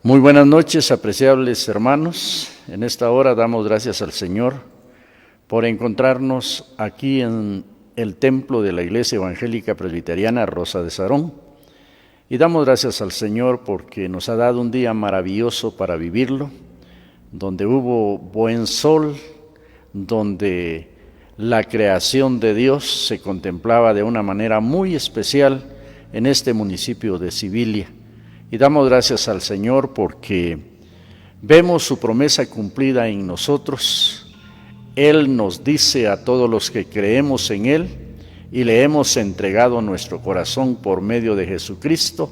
Muy buenas noches, apreciables hermanos. En esta hora damos gracias al Señor por encontrarnos aquí en el templo de la Iglesia Evangélica Presbiteriana Rosa de Sarón. Y damos gracias al Señor porque nos ha dado un día maravilloso para vivirlo, donde hubo buen sol, donde la creación de Dios se contemplaba de una manera muy especial en este municipio de Sibilia. Y damos gracias al Señor porque vemos su promesa cumplida en nosotros. Él nos dice a todos los que creemos en Él y le hemos entregado nuestro corazón por medio de Jesucristo: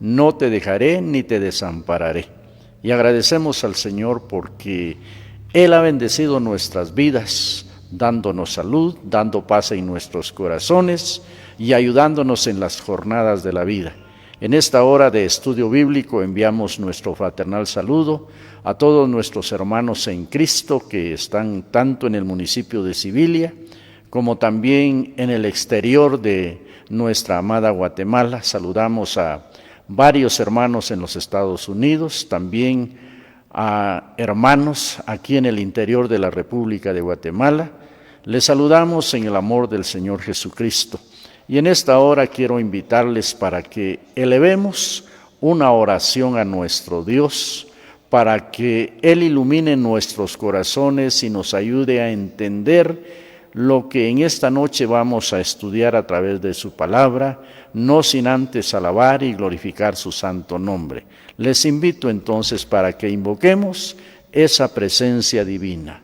no te dejaré ni te desampararé. Y agradecemos al Señor porque Él ha bendecido nuestras vidas, dándonos salud, dando paz en nuestros corazones y ayudándonos en las jornadas de la vida. En esta hora de estudio bíblico enviamos nuestro fraternal saludo a todos nuestros hermanos en Cristo que están tanto en el municipio de Sibilia como también en el exterior de nuestra amada Guatemala. Saludamos a varios hermanos en los Estados Unidos, también a hermanos aquí en el interior de la República de Guatemala. Les saludamos en el amor del Señor Jesucristo. Y en esta hora quiero invitarles para que elevemos una oración a nuestro Dios, para que Él ilumine nuestros corazones y nos ayude a entender lo que en esta noche vamos a estudiar a través de su palabra, no sin antes alabar y glorificar su santo nombre. Les invito entonces para que invoquemos esa presencia divina.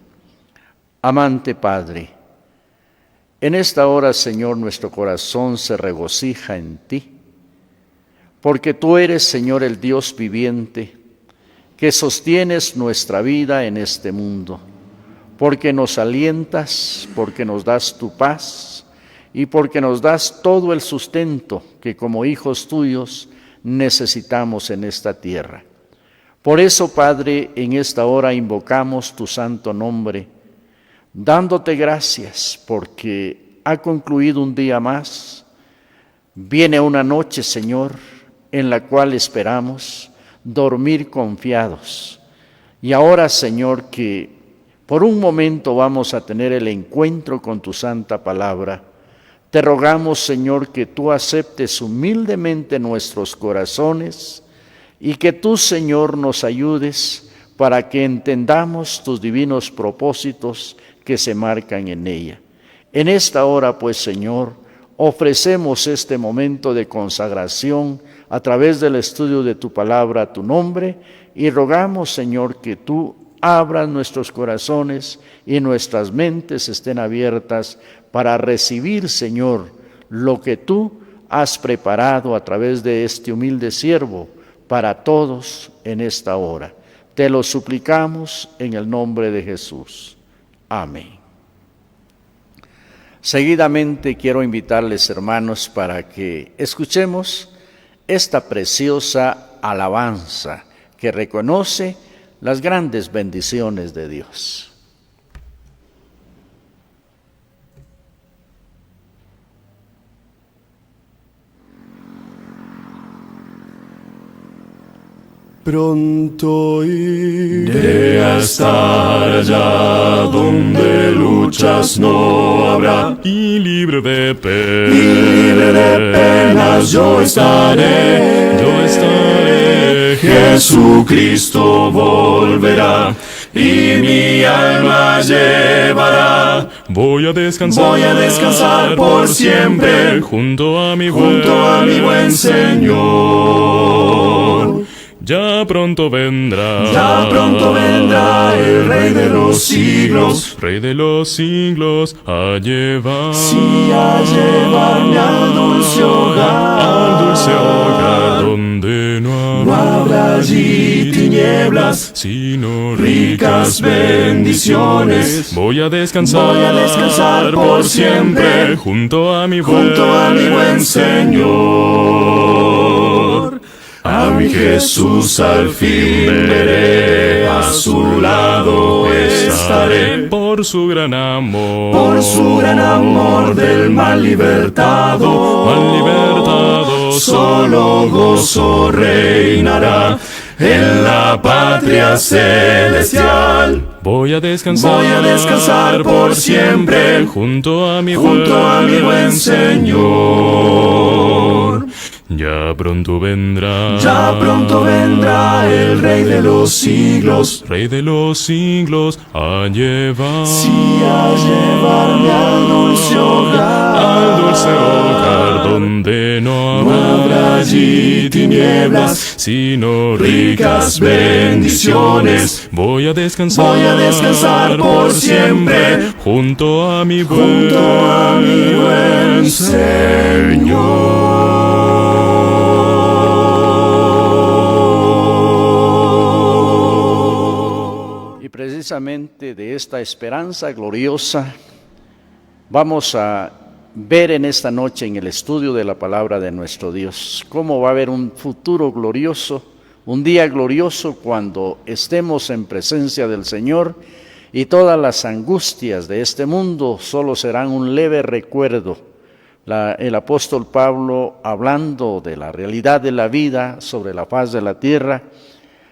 Amante Padre, en esta hora, Señor, nuestro corazón se regocija en ti, porque tú eres, Señor, el Dios viviente, que sostienes nuestra vida en este mundo, porque nos alientas, porque nos das tu paz y porque nos das todo el sustento que como hijos tuyos necesitamos en esta tierra. Por eso, Padre, en esta hora invocamos tu santo nombre, dándote gracias porque ha concluido un día más. Viene una noche, Señor, en la cual esperamos dormir confiados. Y ahora, Señor, que por un momento vamos a tener el encuentro con tu santa palabra, te rogamos, Señor, que tú aceptes humildemente nuestros corazones y que tú, Señor, nos ayudes para que entendamos tus divinos propósitos que se marcan en ella. En esta hora, pues, Señor, ofrecemos este momento de consagración a través del estudio de tu palabra a tu nombre y rogamos, Señor, que tú abras nuestros corazones y nuestras mentes estén abiertas para recibir, Señor, lo que tú has preparado a través de este humilde siervo para todos en esta hora. Te lo suplicamos en el nombre de Jesús. Amén. Seguidamente quiero invitarles, hermanos, para que escuchemos esta preciosa alabanza que reconoce las grandes bendiciones de Dios. Pronto iré a estar allá donde luchas no habrá, y libre de penas yo estaré. Jesucristo volverá y mi alma llevará. Voy a descansar por siempre junto a mi buen Señor. Ya pronto vendrá el Rey de los siglos, a llevar, a llevarme al dulce hogar, donde no habrá allí tinieblas, sino ricas bendiciones. Voy a descansar por siempre junto a mi buen Señor. A mi Jesús al fin veré, a su lado estaré. Por su gran amor del mal libertado, mal libertado, solo gozo reinará. en la patria celestial. Voy a descansar por siempre junto a mi buen Señor. Ya pronto vendrá el Rey de los siglos, Rey de los siglos, a llevar, sí, a llevarme al dulce hogar, donde no habrá allí tinieblas, sino ricas bendiciones. Voy a descansar por siempre junto a mi buen Señor. Precisamente de esta esperanza gloriosa vamos a ver en esta noche en el estudio de la palabra de nuestro Dios cómo va a haber un futuro glorioso, un día glorioso cuando estemos en presencia del Señor y todas las angustias de este mundo solo serán un leve recuerdo. El apóstol Pablo, hablando de la realidad de la vida sobre la faz de la tierra,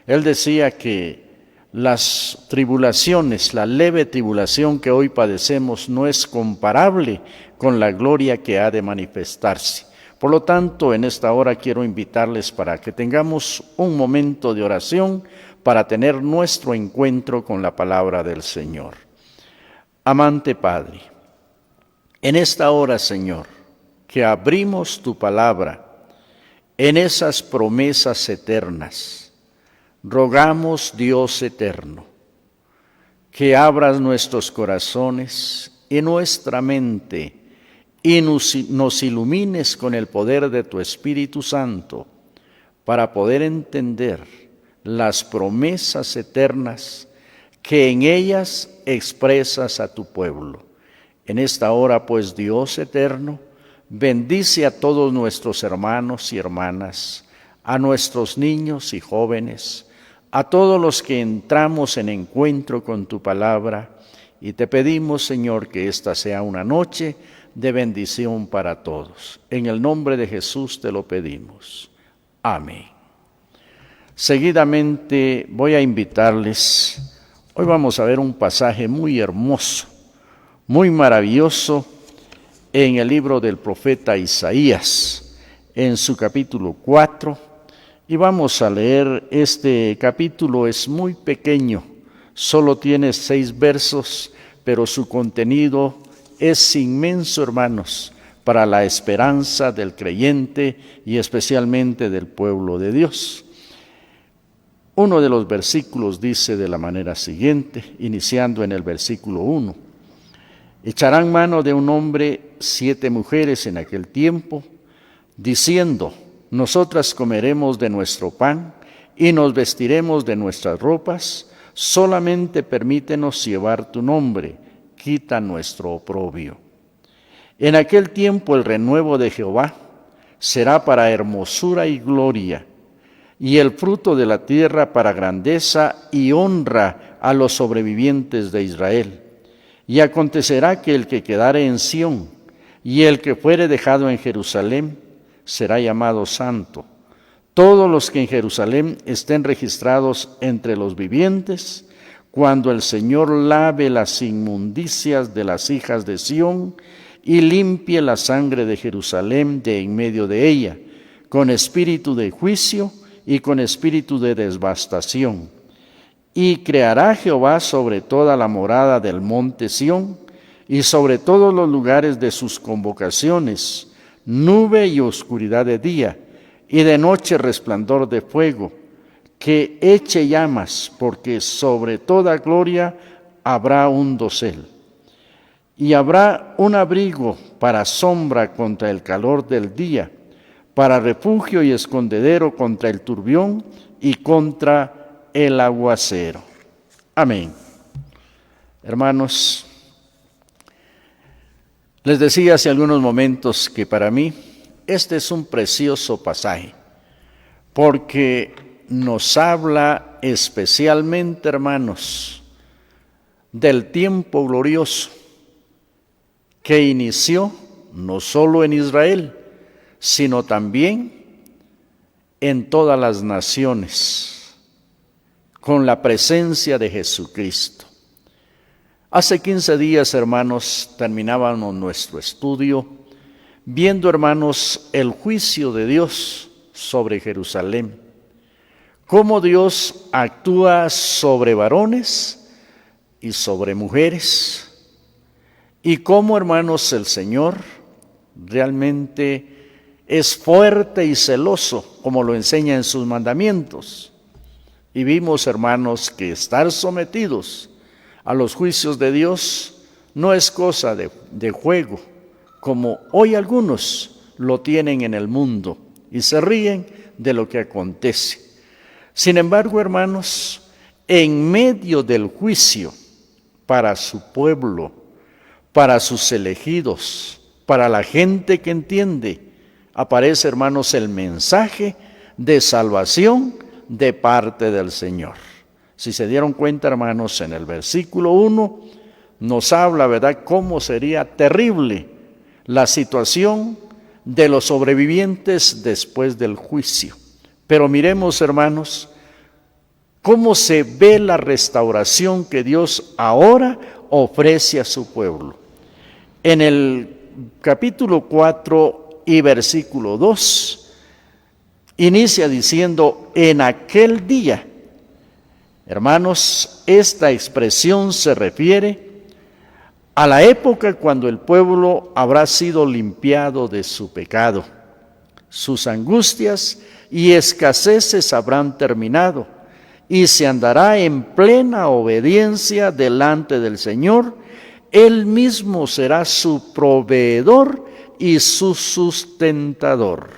él decía que las tribulaciones, la leve tribulación que hoy padecemos no es comparable con la gloria que ha de manifestarse. Por lo tanto, en esta hora quiero invitarles para que tengamos un momento de oración para tener nuestro encuentro con la palabra del Señor. Amante Padre, en esta hora, Señor, que abrimos tu palabra en esas promesas eternas, rogamos, Dios eterno, que abras nuestros corazones y nuestra mente y nos ilumines con el poder de tu Espíritu Santo para poder entender las promesas eternas que en ellas expresas a tu pueblo. En esta hora, pues, Dios eterno, bendice a todos nuestros hermanos y hermanas, a nuestros niños y jóvenes, a todos los que entramos en encuentro con tu palabra, y te pedimos, Señor, que esta sea una noche de bendición para todos. En el nombre de Jesús te lo pedimos. Amén. Seguidamente voy a invitarles, hoy vamos a ver un pasaje muy hermoso, muy maravilloso, en el libro del profeta Isaías, en su capítulo 4, y vamos a leer este capítulo. Es muy pequeño, solo tiene 6 versos, pero su contenido es inmenso, hermanos, para la esperanza del creyente y especialmente del pueblo de Dios. Uno de los versículos dice de la manera siguiente, iniciando en el versículo 1. Echarán mano de un hombre 7 mujeres en aquel tiempo, diciendo: nosotras comeremos de nuestro pan y nos vestiremos de nuestras ropas, solamente permítenos llevar tu nombre, quita nuestro oprobio. En aquel tiempo el renuevo de Jehová será para hermosura y gloria, y el fruto de la tierra para grandeza y honra a los sobrevivientes de Israel. Y acontecerá que el que quedare en Sión y el que fuere dejado en Jerusalén será llamado santo. Todos los que en Jerusalén estén registrados entre los vivientes, cuando el Señor lave las inmundicias de las hijas de Sión y limpie la sangre de Jerusalén de en medio de ella, con espíritu de juicio y con espíritu de devastación. Y creará Jehová sobre toda la morada del monte Sión y sobre todos los lugares de sus convocaciones, nube y oscuridad de día, y de noche resplandor de fuego, que eche llamas, porque sobre toda gloria habrá un dosel. Y habrá un abrigo para sombra contra el calor del día, para refugio y escondedero contra el turbión y contra el aguacero. Amén. Hermanos, les decía hace algunos momentos que para mí este es un precioso pasaje, porque nos habla especialmente, hermanos, del tiempo glorioso que inició no solo en Israel, sino también en todas las naciones con la presencia de Jesucristo. Hace 15 días, hermanos, terminábamos nuestro estudio viendo, hermanos, el juicio de Dios sobre Jerusalén. Cómo Dios actúa sobre varones y sobre mujeres. Y cómo, hermanos, el Señor realmente es fuerte y celoso, como lo enseña en sus mandamientos. Y vimos, hermanos, que estar sometidos a los juicios de Dios no es cosa de juego, como hoy algunos lo tienen en el mundo y se ríen de lo que acontece. Sin embargo, hermanos, en medio del juicio para su pueblo, para sus elegidos, para la gente que entiende, aparece, hermanos, el mensaje de salvación de parte del Señor. Si se dieron cuenta, hermanos, en el versículo 1 nos habla, ¿verdad?, cómo sería terrible la situación de los sobrevivientes después del juicio. Pero miremos, hermanos, cómo se ve la restauración que Dios ahora ofrece a su pueblo. En el capítulo 4 y versículo 2, inicia diciendo, en aquel día. Hermanos, esta expresión se refiere a la época cuando el pueblo habrá sido limpiado de su pecado. Sus angustias y escaseces habrán terminado y se andará en plena obediencia delante del Señor. Él mismo será su proveedor y su sustentador.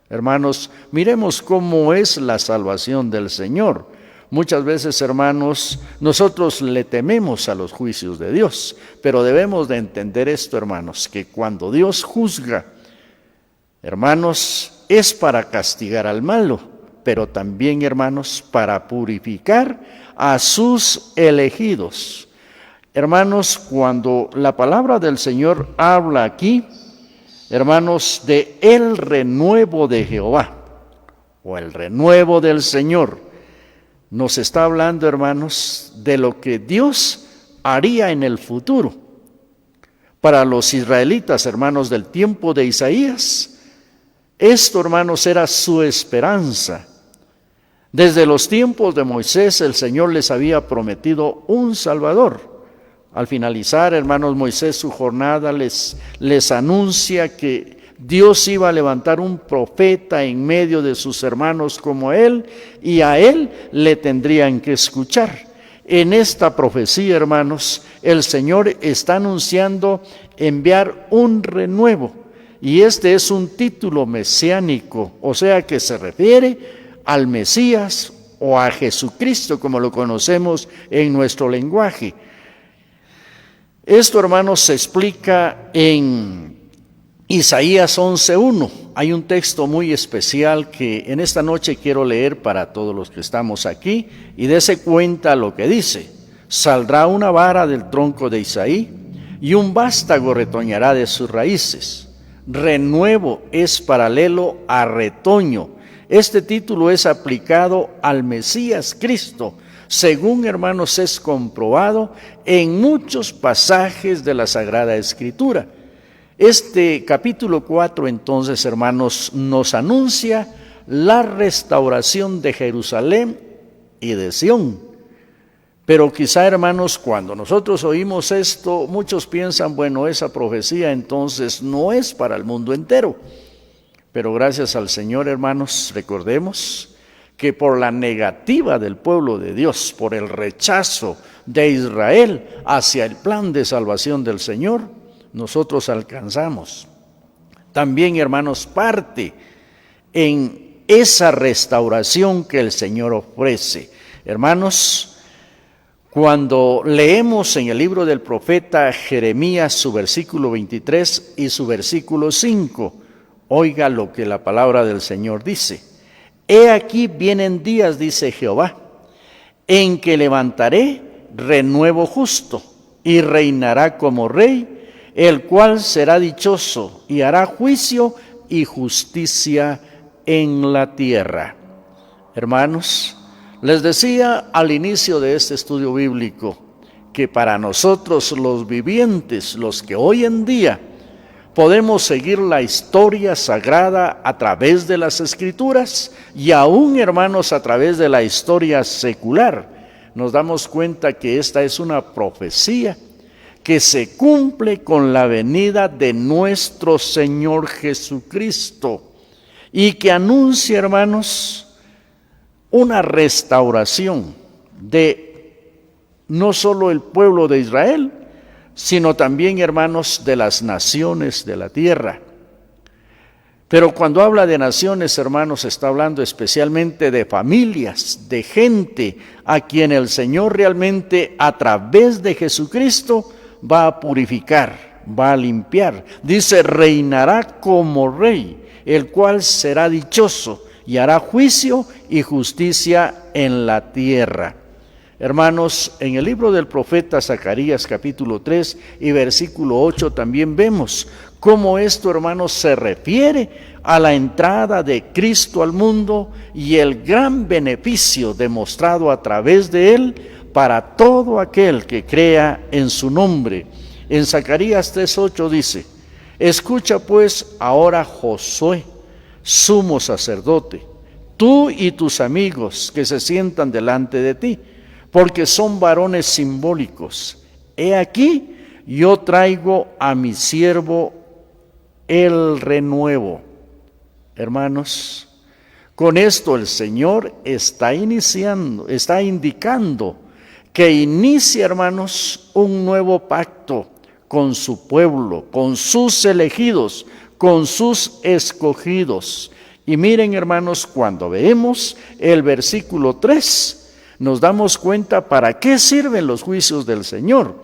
Hermanos, miremos cómo es la salvación del Señor. Muchas veces, hermanos, nosotros le tememos a los juicios de Dios, pero debemos de entender esto, hermanos, que cuando Dios juzga, hermanos, es para castigar al malo, pero también, hermanos, para purificar a sus elegidos. Hermanos, cuando la palabra del Señor habla aquí, hermanos, de el renuevo de Jehová, o el renuevo del Señor, nos está hablando, hermanos, de lo que Dios haría en el futuro. Para los israelitas, hermanos, del tiempo de Isaías, esto, hermanos, era su esperanza. Desde los tiempos de Moisés, el Señor les había prometido un Salvador. Al finalizar, hermanos, Moisés su jornada les anuncia que Dios iba a levantar un profeta en medio de sus hermanos como él, y a él le tendrían que escuchar. En esta profecía, hermanos, el Señor está anunciando enviar un renuevo, y este es un título mesiánico, o sea que se refiere al Mesías o a Jesucristo, como lo conocemos en nuestro lenguaje. Esto, hermanos, se explica en Isaías 11:1. Hay un texto muy especial que en esta noche quiero leer para todos los que estamos aquí, y dése cuenta lo que dice. Saldrá una vara del tronco de Isaí y un vástago retoñará de sus raíces. Renuevo es paralelo a retoño. Este título es aplicado al Mesías Cristo, según, hermanos, es comprobado en muchos pasajes de la Sagrada Escritura. Este capítulo 4, entonces, hermanos, nos anuncia la restauración de Jerusalén y de Sión. Pero quizá, hermanos, cuando nosotros oímos esto, muchos piensan, bueno, esa profecía entonces no es para el mundo entero. Pero gracias al Señor, hermanos, recordemos que por la negativa del pueblo de Dios, por el rechazo de Israel hacia el plan de salvación del Señor, nosotros alcanzamos también, hermanos, parte en esa restauración que el Señor ofrece. Hermanos, cuando leemos en el libro del profeta Jeremías su versículo 23 y su versículo 5, oiga lo que la palabra del Señor dice. He aquí vienen días, dice Jehová, en que levantaré renuevo justo y reinará como rey, el cual será dichoso y hará juicio y justicia en la tierra. Hermanos, Les decía al inicio de este estudio bíblico que para nosotros los vivientes, los que hoy en día podemos seguir la historia sagrada a través de las Escrituras y aún, hermanos, a través de la historia secular, nos damos cuenta que esta es una profecía que se cumple con la venida de nuestro Señor Jesucristo y que anuncia, hermanos, una restauración de no solo el pueblo de Israel, sino también, hermanos, de las naciones de la tierra. Pero cuando habla de naciones, hermanos, está hablando especialmente de familias, de gente a quien el Señor realmente a través de Jesucristo va a purificar, va a limpiar. Dice, reinará como rey, el cual será dichoso y hará juicio y justicia en la tierra. Hermanos, en el libro del profeta Zacarías capítulo 3 y versículo 8 también vemos cómo esto, hermanos, se refiere a la entrada de Cristo al mundo y el gran beneficio demostrado a través de él para todo aquel que crea en su nombre. En Zacarías 3:8 dice, escucha pues ahora, Josué, sumo sacerdote, tú y tus amigos que se sientan delante de ti, porque son varones simbólicos. He aquí, yo traigo a mi siervo el renuevo. Hermanos, con esto el Señor está indicando que inicia, hermanos, un nuevo pacto con su pueblo, con sus elegidos, con sus escogidos. Y miren, hermanos, cuando vemos el versículo 3, nos damos cuenta para qué sirven los juicios del Señor.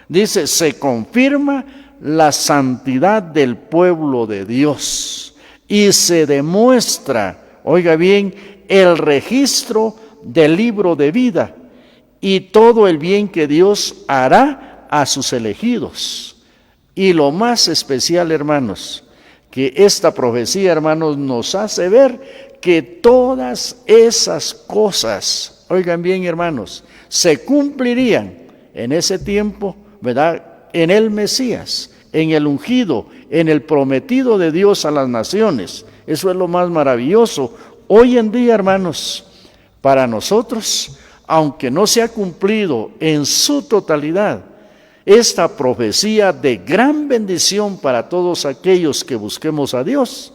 Dice, se confirma la santidad del pueblo de Dios y se demuestra, oiga bien, el registro del libro de vida y todo el bien que Dios hará a sus elegidos. Y lo más especial, hermanos, que esta profecía, hermanos, nos hace ver que todas esas cosas, oigan bien, hermanos, se cumplirían en ese tiempo, ¿verdad? En el Mesías, en el ungido, en el prometido de Dios a las naciones. Eso es lo más maravilloso. Hoy en día, hermanos, para nosotros, aunque no se ha cumplido en su totalidad, esta profecía de gran bendición para todos aquellos que busquemos a Dios,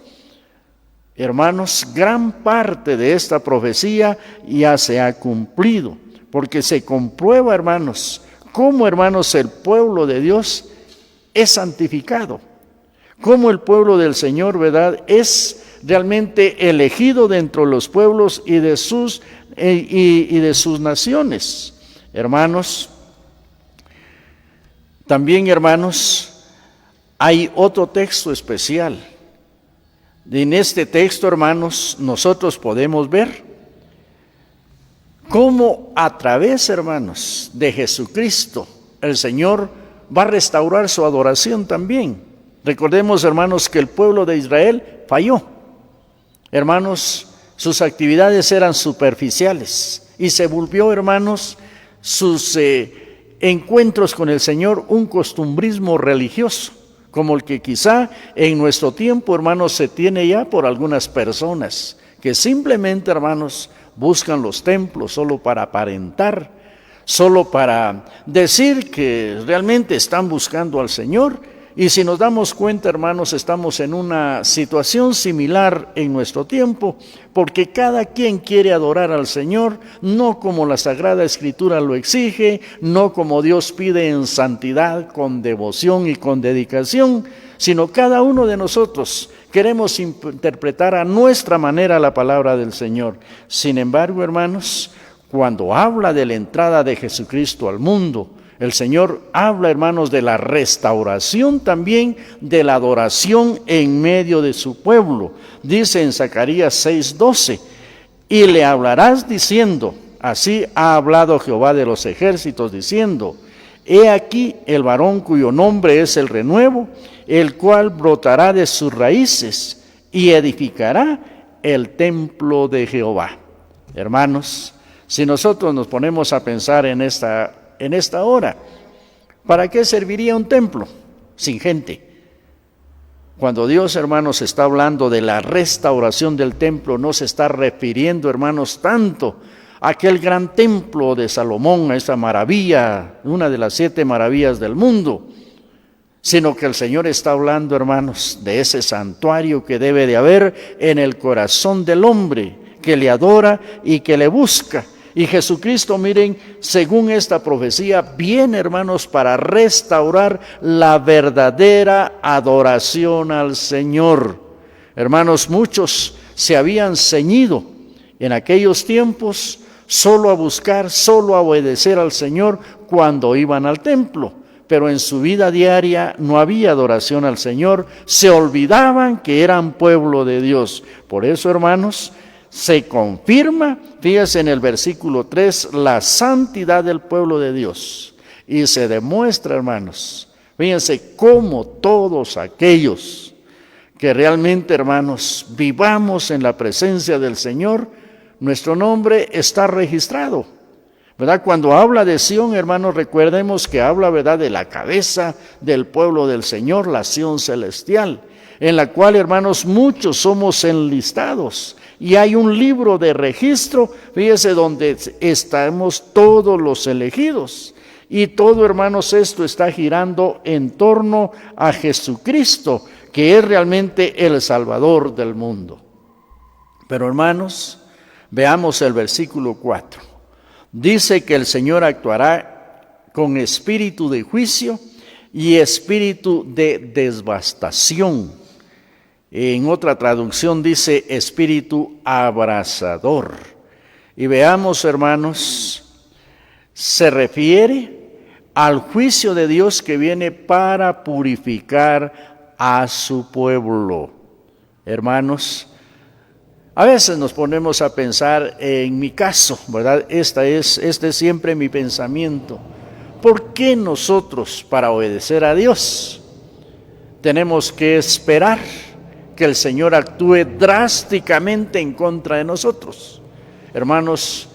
hermanos, gran parte de esta profecía ya se ha cumplido, porque se comprueba, hermanos, cómo, hermanos, el pueblo de Dios es santificado, cómo el pueblo del Señor, ¿verdad?, es realmente elegido dentro de los pueblos y de sus naciones. Hermanos, también, hermanos, hay otro texto especial. En este texto, hermanos, nosotros podemos ver cómo a través, hermanos, de Jesucristo, el Señor va a restaurar su adoración también. Recordemos, hermanos, que el pueblo de Israel falló. Hermanos, sus actividades eran superficiales y se volvió, hermanos, sus encuentros con el Señor un costumbrismo religioso, como el que quizá en nuestro tiempo, hermanos, se tiene ya por algunas personas que simplemente, hermanos, buscan los templos solo para aparentar, solo para decir que realmente están buscando al Señor. Y si nos damos cuenta, hermanos, estamos en una situación similar en nuestro tiempo, porque cada quien quiere adorar al Señor, no como la Sagrada Escritura lo exige, no como Dios pide en santidad, con devoción y con dedicación, sino cada uno de nosotros queremos interpretar a nuestra manera la palabra del Señor. Sin embargo, hermanos, cuando habla de la entrada de Jesucristo al mundo, el Señor habla, hermanos, de la restauración también de la adoración en medio de su pueblo. Dice en Zacarías 6:12, y le hablarás diciendo, así ha hablado Jehová de los ejércitos, diciendo, he aquí el varón cuyo nombre es el renuevo, el cual brotará de sus raíces y edificará el templo de Jehová. Hermanos, Si nosotros nos ponemos a pensar en esta hora, ¿para qué serviría un templo sin gente? Cuando Dios, hermanos, está hablando de la restauración del templo, no se está refiriendo, hermanos, tanto a aquel gran templo de Salomón, a esa maravilla, una de las 7 maravillas del mundo, sino que el Señor está hablando, hermanos, de ese santuario que debe de haber en el corazón del hombre, que le adora y que le busca. Y Jesucristo, miren, según esta profecía, viene, hermanos, para restaurar la verdadera adoración al Señor. Hermanos, muchos se habían ceñido en aquellos tiempos solo a buscar, solo a obedecer al Señor cuando iban al templo. Pero en su vida diaria no había adoración al Señor, se olvidaban que eran pueblo de Dios. Por eso, hermanos, se confirma, fíjense en el versículo 3, la santidad del pueblo de Dios. Y se demuestra, hermanos, fíjense cómo todos aquellos que realmente, hermanos, vivamos en la presencia del Señor, nuestro nombre está registrado, ¿verdad? Cuando habla de Sión, hermanos, recordemos que habla, ¿verdad?, de la cabeza del pueblo del Señor, la Sión celestial, en la cual, hermanos, muchos somos enlistados. Y hay un libro de registro, fíjese, donde estamos todos los elegidos. Y todo, hermanos, esto está girando en torno a Jesucristo, que es realmente el Salvador del mundo. Pero, hermanos, veamos el versículo 4. Dice que el Señor actuará con espíritu de juicio y espíritu de devastación. En otra traducción dice espíritu abrasador. Y veamos, hermanos, se refiere al juicio de Dios que viene para purificar a su pueblo. Hermanos, a veces nos ponemos a pensar en mi caso, ¿verdad? Este es siempre mi pensamiento. ¿Por qué nosotros, para obedecer a Dios, tenemos que esperar que el Señor actúe drásticamente en contra de nosotros? Hermanos,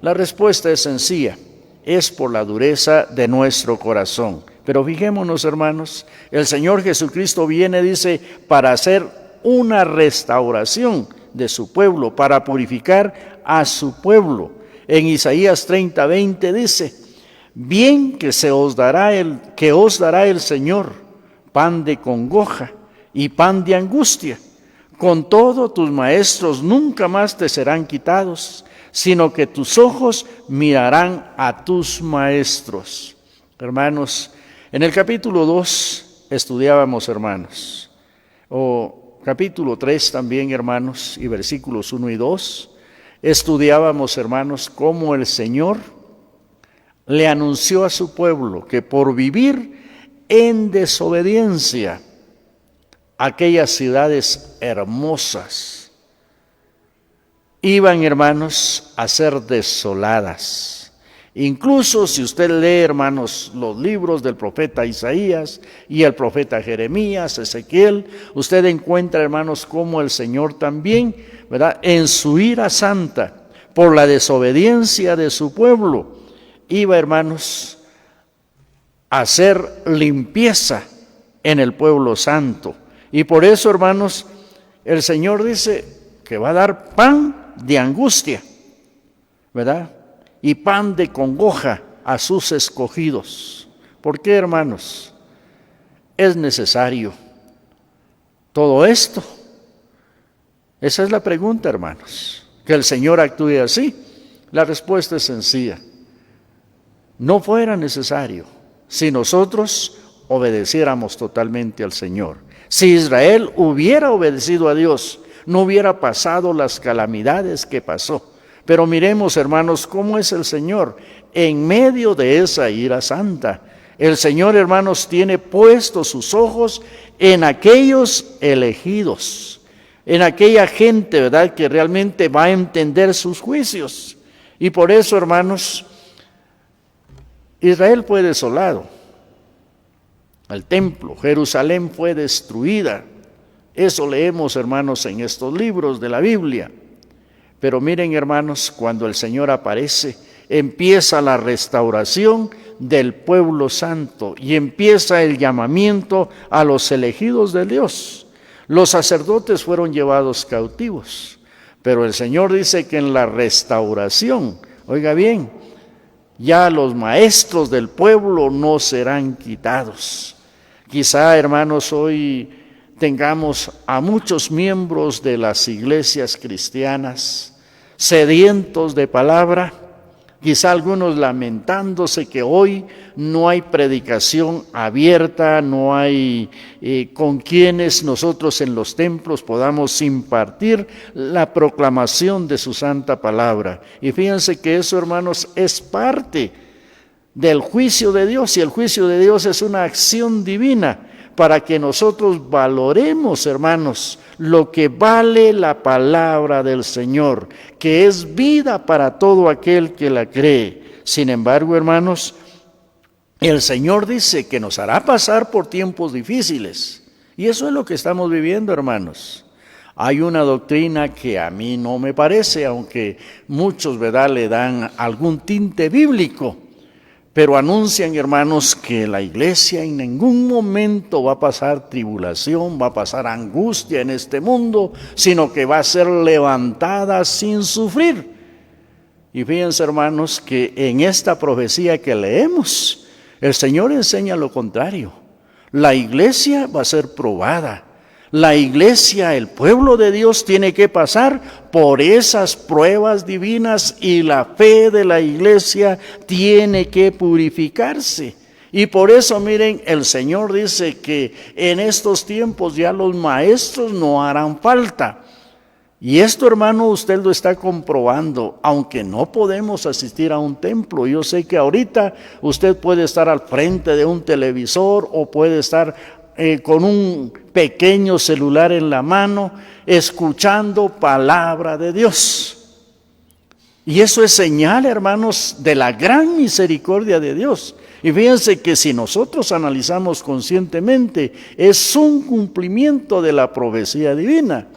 la respuesta es sencilla, es por la dureza de nuestro corazón. Pero fijémonos, hermanos, el Señor Jesucristo viene, dice, para hacer una restauración de su pueblo, para purificar a su pueblo. En Isaías 30:20 dice: bien que os dará el Señor pan de congoja y pan de angustia. Con todo, tus maestros nunca más te serán quitados, sino que tus ojos mirarán a tus maestros. Hermanos, en el capítulo 2 estudiábamos, hermanos, o capítulo 3 también, hermanos, y versículos 1 y 2, estudiábamos, hermanos, cómo el Señor le anunció a su pueblo que por vivir en desobediencia, aquellas ciudades hermosas iban, hermanos, a ser desoladas. Incluso si usted lee, hermanos, los libros del profeta Isaías y el profeta Jeremías, Ezequiel, usted encuentra, hermanos, cómo el Señor también, ¿verdad?, en su ira santa por la desobediencia de su pueblo, iba, hermanos, a hacer limpieza en el pueblo santo. Y por eso, hermanos, el Señor dice que va a dar pan de angustia, ¿verdad?, y pan de congoja a sus escogidos. ¿Por qué, hermanos? Es necesario todo esto. Esa es la pregunta, hermanos. Que el Señor actúe así. La respuesta es sencilla. No fuera necesario si nosotros obedeciéramos totalmente al Señor. Si Israel hubiera obedecido a Dios, no hubiera pasado las calamidades que pasó. Pero miremos, hermanos, cómo es el Señor en medio de esa ira santa. El Señor, hermanos, tiene puestos sus ojos en aquellos elegidos, en aquella gente, ¿verdad?, que realmente va a entender sus juicios. Y por eso, hermanos, Israel fue desolado. El templo, Jerusalén fue destruida. Eso leemos, hermanos, en estos libros de la Biblia. Pero miren, hermanos, cuando el Señor aparece, empieza la restauración del pueblo santo y empieza el llamamiento a los elegidos de Dios. Los sacerdotes fueron llevados cautivos, pero el Señor dice que en la restauración, oiga bien, ya los maestros del pueblo no serán quitados. Quizá, hermanos, hoy tengamos a muchos miembros de las iglesias cristianas sedientos de palabra, quizá algunos lamentándose que hoy no hay predicación abierta, no hay con quienes nosotros en los templos podamos impartir la proclamación de su santa palabra. Y fíjense que eso, hermanos, es parte del juicio de Dios, y el juicio de Dios es una acción divina para que nosotros valoremos, hermanos, lo que vale la palabra del Señor, que es vida para todo aquel que la cree. Sin embargo, hermanos, el Señor dice que nos hará pasar por tiempos difíciles, y eso es lo que estamos viviendo, hermanos. Hay una doctrina que a mí no me parece, aunque muchos, ¿verdad?, le dan algún tinte bíblico, pero anuncian, hermanos, que la iglesia en ningún momento va a pasar tribulación, va a pasar angustia en este mundo, sino que va a ser levantada sin sufrir. Y fíjense, hermanos, que en esta profecía que leemos, el Señor enseña lo contrario. La iglesia va a ser probada. La iglesia, el pueblo de Dios, tiene que pasar por esas pruebas divinas, y la fe de la iglesia tiene que purificarse. Y por eso, miren, el Señor dice que en estos tiempos ya los maestros no harán falta. Y esto, hermano, usted lo está comprobando, aunque no podemos asistir a un templo. Yo sé que ahorita usted puede estar al frente de un televisor o puede estar con un pequeño celular en la mano, escuchando palabra de Dios. Y eso es señal, hermanos, de la gran misericordia de Dios. Y fíjense que si nosotros analizamos conscientemente, es un cumplimiento de la profecía divina.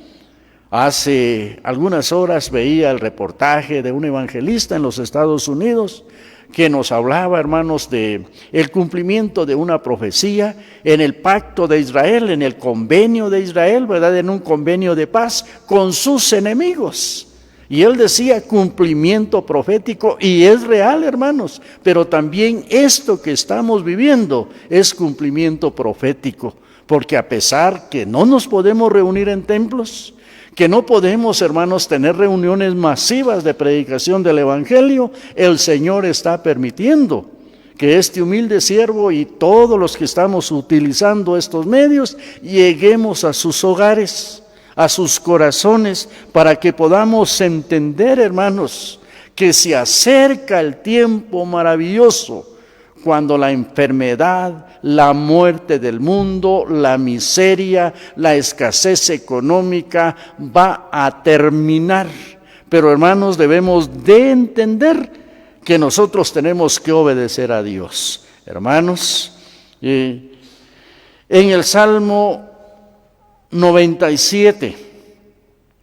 Hace algunas horas veía el reportaje de un evangelista en los Estados Unidos que nos hablaba, hermanos, de el cumplimiento de una profecía en el pacto de Israel, en el convenio de Israel, ¿verdad?, en un convenio de paz con sus enemigos. Y él decía cumplimiento profético, y es real, hermanos, pero también esto que estamos viviendo es cumplimiento profético, porque a pesar que no nos podemos reunir en templos, que no podemos, hermanos, tener reuniones masivas de predicación del Evangelio, el Señor está permitiendo que este humilde siervo y todos los que estamos utilizando estos medios lleguemos a sus hogares, a sus corazones, para que podamos entender, hermanos, que se acerca el tiempo maravilloso, cuando la enfermedad, la muerte del mundo, la miseria, la escasez económica va a terminar. Pero, hermanos, debemos de entender que nosotros tenemos que obedecer a Dios. Hermanos, en el Salmo 97,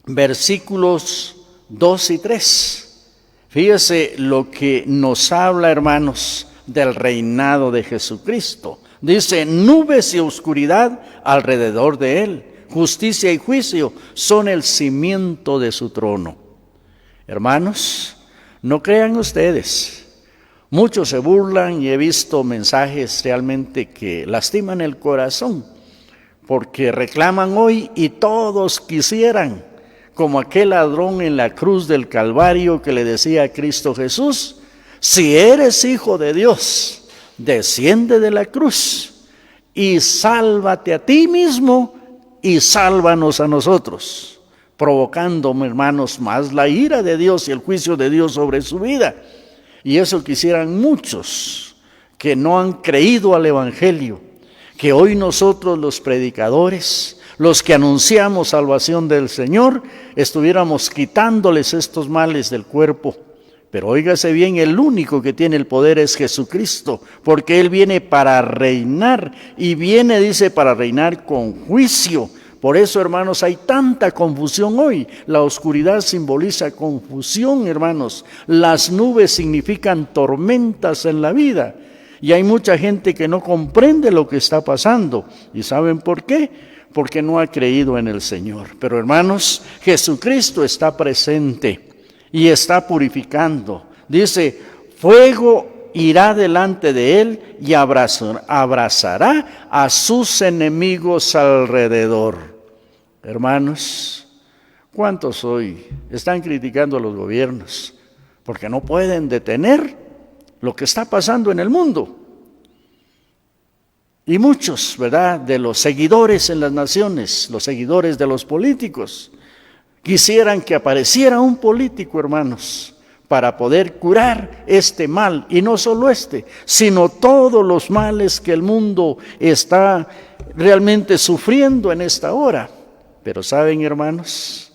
versículos 2 y 3, fíjese lo que nos habla, hermanos, del reinado de Jesucristo. Dice: nubes y oscuridad alrededor de él, justicia y juicio son el cimiento de su trono. Hermanos, no crean ustedes, muchos se burlan y he visto mensajes realmente que lastiman el corazón, porque reclaman hoy y todos quisieran, como aquel ladrón en la cruz del Calvario que le decía a Cristo Jesús: si eres hijo de Dios, desciende de la cruz y sálvate a ti mismo y sálvanos a nosotros, provocando, hermanos, más la ira de Dios y el juicio de Dios sobre su vida. Y eso quisieran muchos que no han creído al Evangelio, que hoy nosotros los predicadores, los que anunciamos salvación del Señor, estuviéramos quitándoles estos males del cuerpo. Pero óigase bien, el único que tiene el poder es Jesucristo, porque Él viene para reinar, y viene, dice, para reinar con juicio, Por eso, hermanos, hay tanta confusión hoy. La oscuridad simboliza confusión, hermanos. Las nubes significan tormentas en la vida. Y hay mucha gente que no comprende lo que está pasando. ¿Y saben por qué? Porque no ha creído en el Señor. Pero, hermanos, Jesucristo está presente y está purificando. Dice, fuego irá delante de él y abrazará a sus enemigos alrededor. Hermanos, ¿cuántos hoy están criticando a los gobiernos porque no pueden detener lo que está pasando en el mundo? Y muchos, ¿verdad?, de los seguidores en las naciones, los seguidores de los políticos, quisieran que apareciera un político, hermanos, para poder curar este mal, y no solo sino todos los males que el mundo está realmente sufriendo en esta hora. Pero ¿saben, hermanos,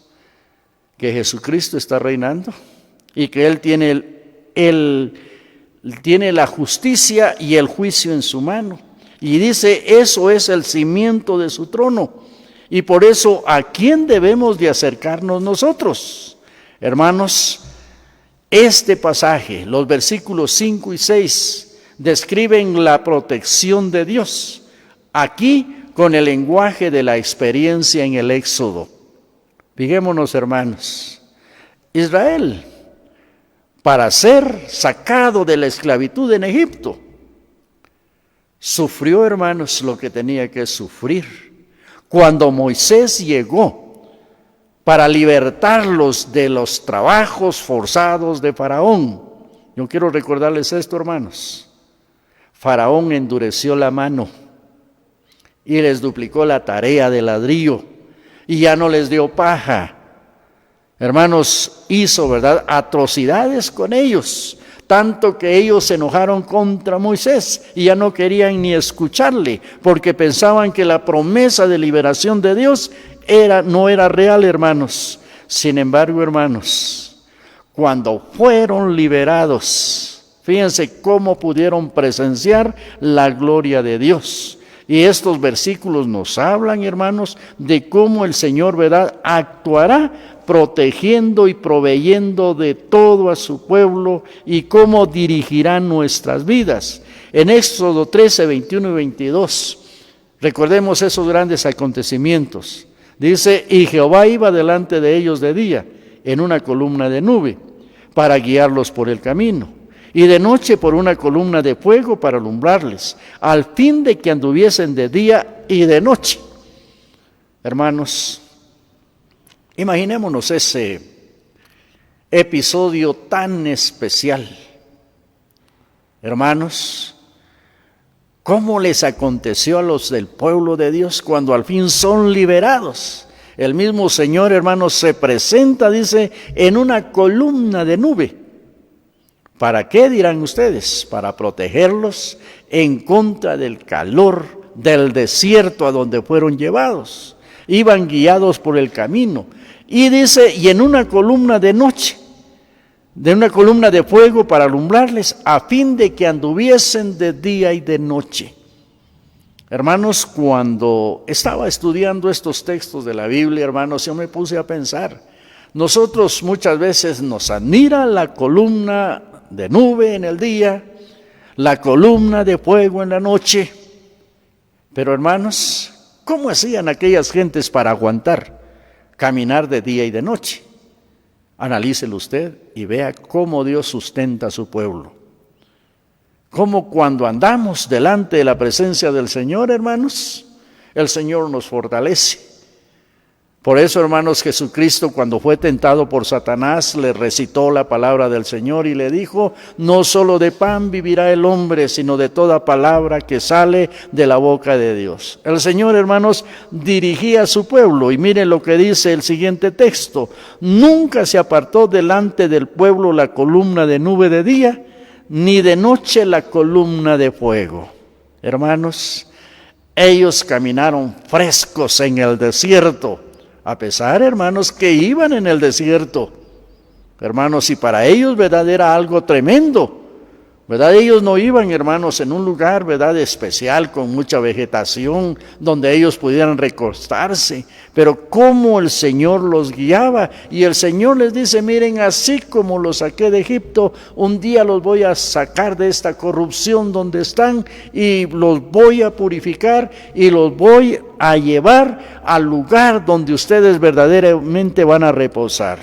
que Jesucristo está reinando y que Él tiene la justicia y el juicio en su mano? Y dice, eso es el cimiento de su trono. Y por eso, ¿a quién debemos de acercarnos nosotros? Hermanos, este pasaje, los versículos 5 y 6, describen la protección de Dios. Aquí, con el lenguaje de la experiencia en el Éxodo. Fijémonos, hermanos, Israel, para ser sacado de la esclavitud en Egipto, sufrió, hermanos, lo que tenía que sufrir. Cuando Moisés llegó para libertarlos de los trabajos forzados de Faraón, yo quiero recordarles esto, hermanos. Faraón endureció la mano y les duplicó la tarea de ladrillo y ya no les dio paja. Hermanos, hizo, ¿verdad?, atrocidades con ellos, tanto que ellos se enojaron contra Moisés y ya no querían ni escucharle, porque pensaban que la promesa de liberación de Dios no era real, hermanos. Sin embargo, hermanos, cuando fueron liberados, fíjense cómo pudieron presenciar la gloria de Dios. Y estos versículos nos hablan, hermanos, de cómo el Señor, ¿verdad?, actuará protegiendo y proveyendo de todo a su pueblo y cómo dirigirá nuestras vidas. En Éxodo 13, 21 y 22, recordemos esos grandes acontecimientos. Dice, y Jehová iba delante de ellos de día, en una columna de nube, para guiarlos por el camino, y de noche por una columna de fuego para alumbrarles, al fin de que anduviesen de día y de noche. Hermanos, imaginémonos ese episodio tan especial. Hermanos, ¿cómo les aconteció a los del pueblo de Dios cuando al fin son liberados? El mismo Señor, hermanos, se presenta, dice, en una columna de nube. ¿Para qué, dirán ustedes? Para protegerlos en contra del calor del desierto a donde fueron llevados. Iban guiados por el camino. Y dice, y en una columna de noche, de una columna de fuego para alumbrarles, a fin de que anduviesen de día y de noche. Hermanos, cuando estaba estudiando estos textos de la Biblia, hermanos, yo me puse a pensar, nosotros muchas veces nos admira la columna de nube en el día, la columna de fuego en la noche, pero hermanos, ¿cómo hacían aquellas gentes para aguantar caminar de día y de noche? Analícelo usted y vea cómo Dios sustenta a su pueblo. Cómo cuando andamos delante de la presencia del Señor, hermanos, el Señor nos fortalece. Por eso, hermanos, Jesucristo, cuando fue tentado por Satanás, le recitó la palabra del Señor y le dijo, no solo de pan vivirá el hombre, sino de toda palabra que sale de la boca de Dios. El Señor, hermanos, dirigía a su pueblo, y miren lo que dice el siguiente texto, nunca se apartó delante del pueblo la columna de nube de día, ni de noche la columna de fuego. Hermanos, ellos caminaron frescos en el desierto, a pesar, hermanos, que iban en el desierto. Hermanos, y para ellos, ¿verdad?, era algo tremendo, ¿verdad? Ellos no iban, hermanos, en un lugar, ¿verdad?, especial, con mucha vegetación, donde ellos pudieran recostarse, pero cómo el Señor los guiaba, y el Señor les dice: miren, así como los saqué de Egipto, un día los voy a sacar de esta corrupción donde están, y los voy a purificar, y los voy a llevar al lugar donde ustedes verdaderamente van a reposar.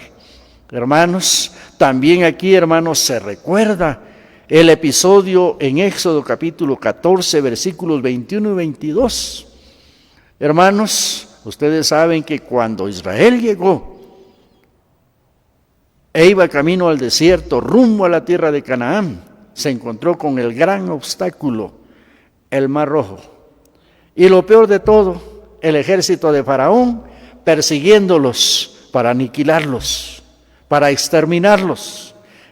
Hermanos, también aquí, hermanos, se recuerda el episodio en Éxodo capítulo 14, versículos 21 y 22. Hermanos, ustedes saben que cuando Israel llegó e iba camino al desierto, rumbo a la tierra de Canaán, se encontró con el gran obstáculo, el Mar Rojo. Y lo peor de todo, el ejército de Faraón persiguiéndolos para aniquilarlos, para exterminarlos.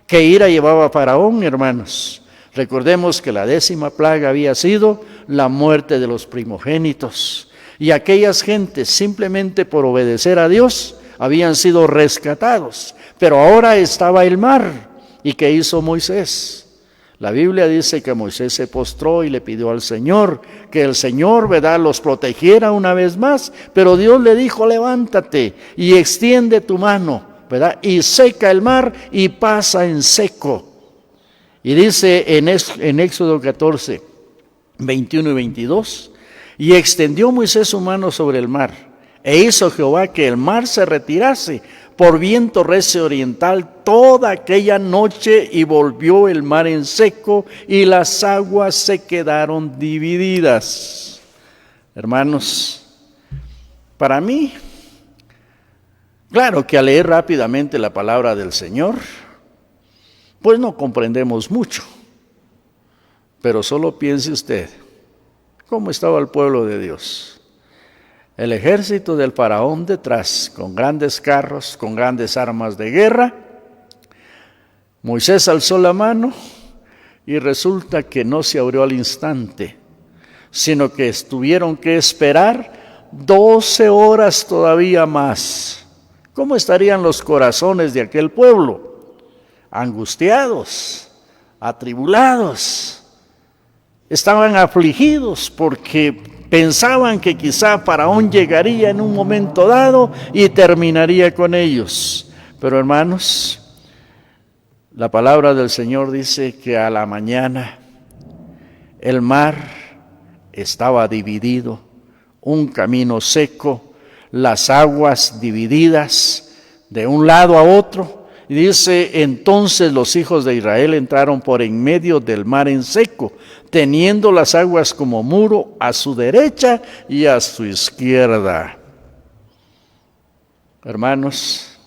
¿Qué ira llevaba Faraón, hermanos? Recordemos que la 10ª plaga había sido la muerte de los primogénitos. Y aquellas gentes, simplemente por obedecer a Dios, habían sido rescatados. Pero ahora estaba el mar. ¿Y qué hizo Moisés? La Biblia dice que Moisés se postró y le pidió al Señor que el Señor, ¿verdad?, los protegiera una vez más. Pero Dios le dijo: levántate y extiende tu mano, ¿verdad?, y seca el mar y pasa en seco. Y dice en Éxodo 14, 21 y 22, y extendió Moisés su mano sobre el mar, e hizo Jehová que el mar se retirase por viento recio oriental toda aquella noche, y volvió el mar en seco, y las aguas se quedaron divididas. Hermanos, para mí, claro que al leer rápidamente la palabra del Señor, pues no comprendemos mucho. Pero solo piense usted, ¿cómo estaba el pueblo de Dios? El ejército del faraón detrás, con grandes carros, con grandes armas de guerra. Moisés alzó la mano y resulta que no se abrió al instante, sino que tuvieron que esperar 12 horas todavía más. ¿Cómo estarían los corazones de aquel pueblo? Angustiados, atribulados, estaban afligidos porque pensaban que quizá Faraón llegaría en un momento dado y terminaría con ellos. Pero hermanos, la palabra del Señor dice que a la mañana el mar estaba dividido, un camino seco, las aguas divididas de un lado a otro. Y dice: entonces los hijos de Israel entraron por en medio del mar en seco, teniendo las aguas como muro a su derecha y a su izquierda. Hermanos,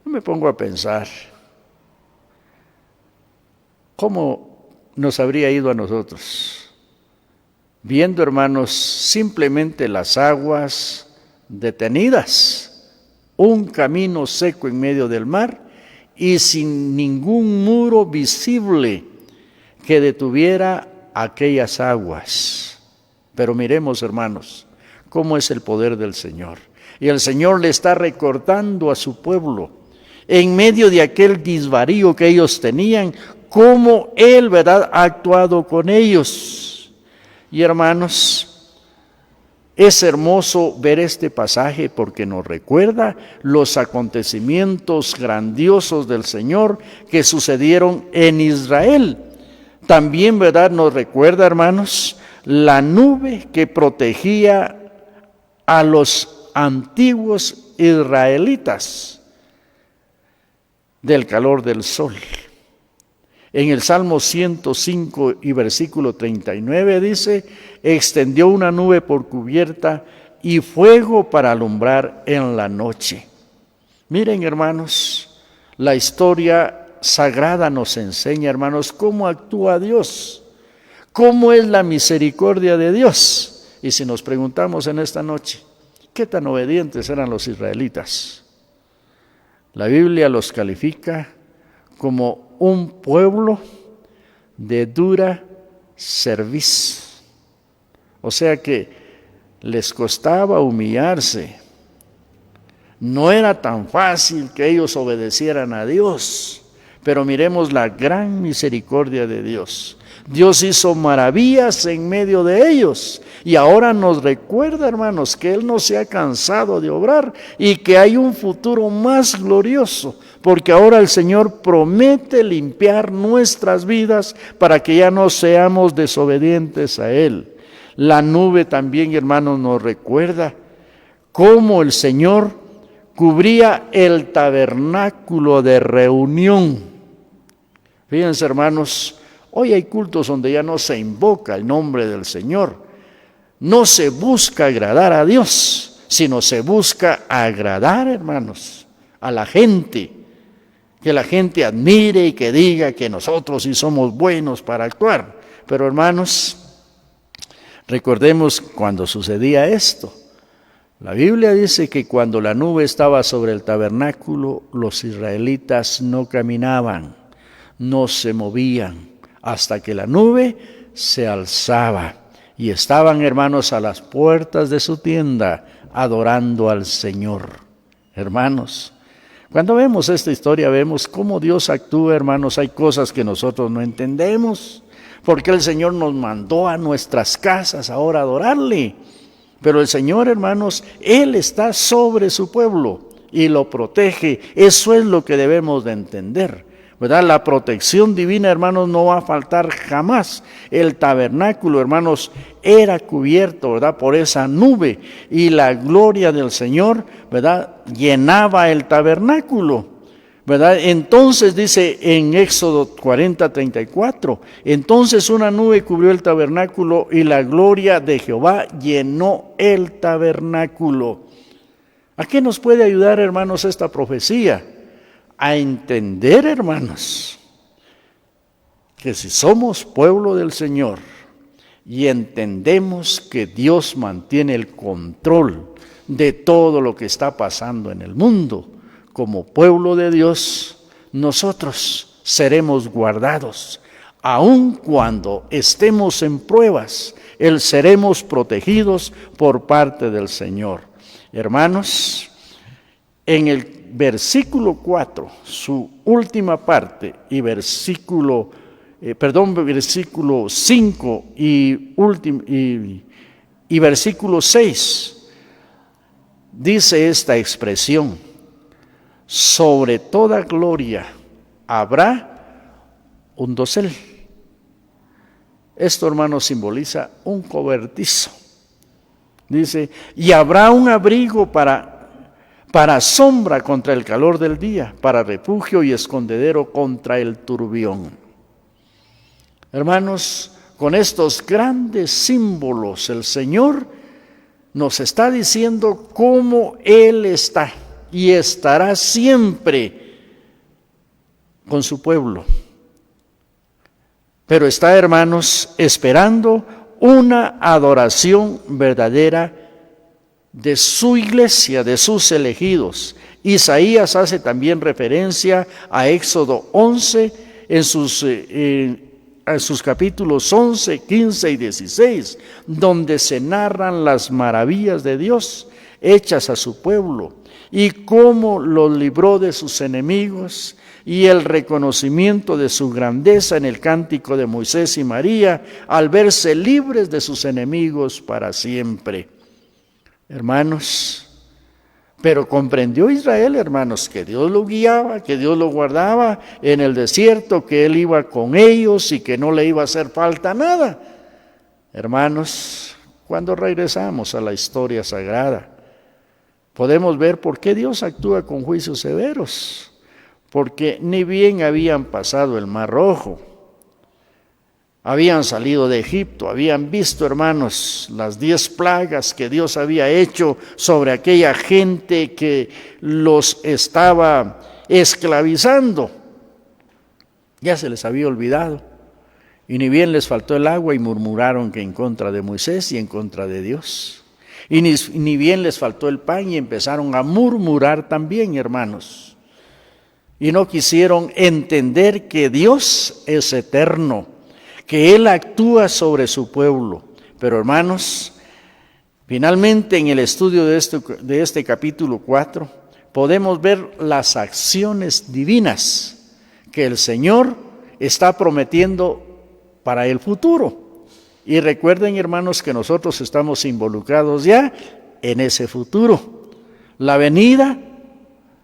yo me pongo a pensar, ¿cómo nos habría ido a nosotros? Viendo, hermanos, simplemente las aguas detenidas, un camino seco en medio del mar y sin ningún muro visible que detuviera aquellas aguas. Pero miremos, hermanos, cómo es el poder del Señor. Y el Señor le está recordando a su pueblo, en medio de aquel desvarío que ellos tenían, cómo Él, ¿verdad?, ha actuado con ellos. Y hermanos, es hermoso ver este pasaje porque nos recuerda los acontecimientos grandiosos del Señor que sucedieron en Israel. También, ¿verdad?, nos recuerda, hermanos, la nube que protegía a los antiguos israelitas del calor del sol. En el Salmo 105 y versículo 39 dice: extendió una nube por cubierta y fuego para alumbrar en la noche. Miren, hermanos, la historia sagrada nos enseña, hermanos, cómo actúa Dios, cómo es la misericordia de Dios. Y si nos preguntamos en esta noche, ¿qué tan obedientes eran los israelitas? La Biblia los califica como un pueblo de dura cerviz. O sea que les costaba humillarse. No era tan fácil que ellos obedecieran a Dios. Pero miremos la gran misericordia de Dios. Dios hizo maravillas en medio de ellos. Y ahora nos recuerda, hermanos, que Él no se ha cansado de obrar y que hay un futuro más glorioso. Porque ahora el Señor promete limpiar nuestras vidas para que ya no seamos desobedientes a Él. La nube también, hermanos, nos recuerda cómo el Señor cubría el tabernáculo de reunión. Fíjense, hermanos, hoy hay cultos donde ya no se invoca el nombre del Señor. No se busca agradar a Dios, sino se busca agradar, hermanos, a la gente. Que la gente admire y que diga que nosotros sí somos buenos para actuar. Pero, hermanos, recordemos cuando sucedía esto. La Biblia dice que cuando la nube estaba sobre el tabernáculo, los israelitas no caminaban, no se movían, hasta que la nube se alzaba. Y estaban, hermanos, a las puertas de su tienda, adorando al Señor. Hermanos, cuando vemos esta historia, vemos cómo Dios actúa, hermanos. Hay cosas que nosotros no entendemos, porque el Señor nos mandó a nuestras casas ahora a adorarle. Pero el Señor, hermanos, Él está sobre su pueblo y lo protege. Eso es lo que debemos de entender, ¿verdad? La protección divina, hermanos, no va a faltar jamás. El tabernáculo, hermanos, era cubierto, ¿verdad?, por esa nube, y la gloria del Señor, ¿verdad?, llenaba el tabernáculo, ¿verdad? Entonces dice en Éxodo 40:34, entonces una nube cubrió el tabernáculo y la gloria de Jehová llenó el tabernáculo. ¿A qué nos puede ayudar, hermanos, esta profecía? A entender, hermanos, que si somos pueblo del Señor y entendemos que Dios mantiene el control de todo lo que está pasando en el mundo, como pueblo de Dios, nosotros seremos guardados. Aun cuando estemos en pruebas, seremos protegidos por parte del Señor. Hermanos, en el versículo 4, su última parte, y versículo 5 y versículo 6, dice esta expresión: sobre toda gloria habrá un dosel. Esto, hermanos, simboliza un cobertizo. Dice, y habrá un abrigo para sombra contra el calor del día, para refugio y escondedero contra el turbión. Hermanos, con estos grandes símbolos, el Señor nos está diciendo cómo Él está y estará siempre con su pueblo. Pero está, hermanos, esperando una adoración verdadera de su iglesia, de sus elegidos. Isaías hace también referencia a Éxodo 11 en sus capítulos 11, 15 y 16, donde se narran las maravillas de Dios hechas a su pueblo y cómo los libró de sus enemigos, y el reconocimiento de su grandeza en el cántico de Moisés y María al verse libres de sus enemigos para siempre. Hermanos, pero comprendió Israel, hermanos, que Dios lo guiaba, que Dios lo guardaba en el desierto, que Él iba con ellos y que no le iba a hacer falta nada. Hermanos, cuando regresamos a la historia sagrada, podemos ver por qué Dios actúa con juicios severos. Porque ni bien habían pasado el Mar Rojo, habían salido de Egipto, habían visto, hermanos, las 10 plagas que Dios había hecho sobre aquella gente que los estaba esclavizando. Ya se les había olvidado, y ni bien les faltó el agua y murmuraron que en contra de Moisés y en contra de Dios. Y ni bien les faltó el pan y empezaron a murmurar también, hermanos. Y no quisieron entender que Dios es eterno, que Él actúa sobre su pueblo. Pero, hermanos, finalmente en el estudio de este capítulo 4, podemos ver las acciones divinas que el Señor está prometiendo para el futuro. Y recuerden, hermanos, que nosotros estamos involucrados ya en ese futuro. La venida,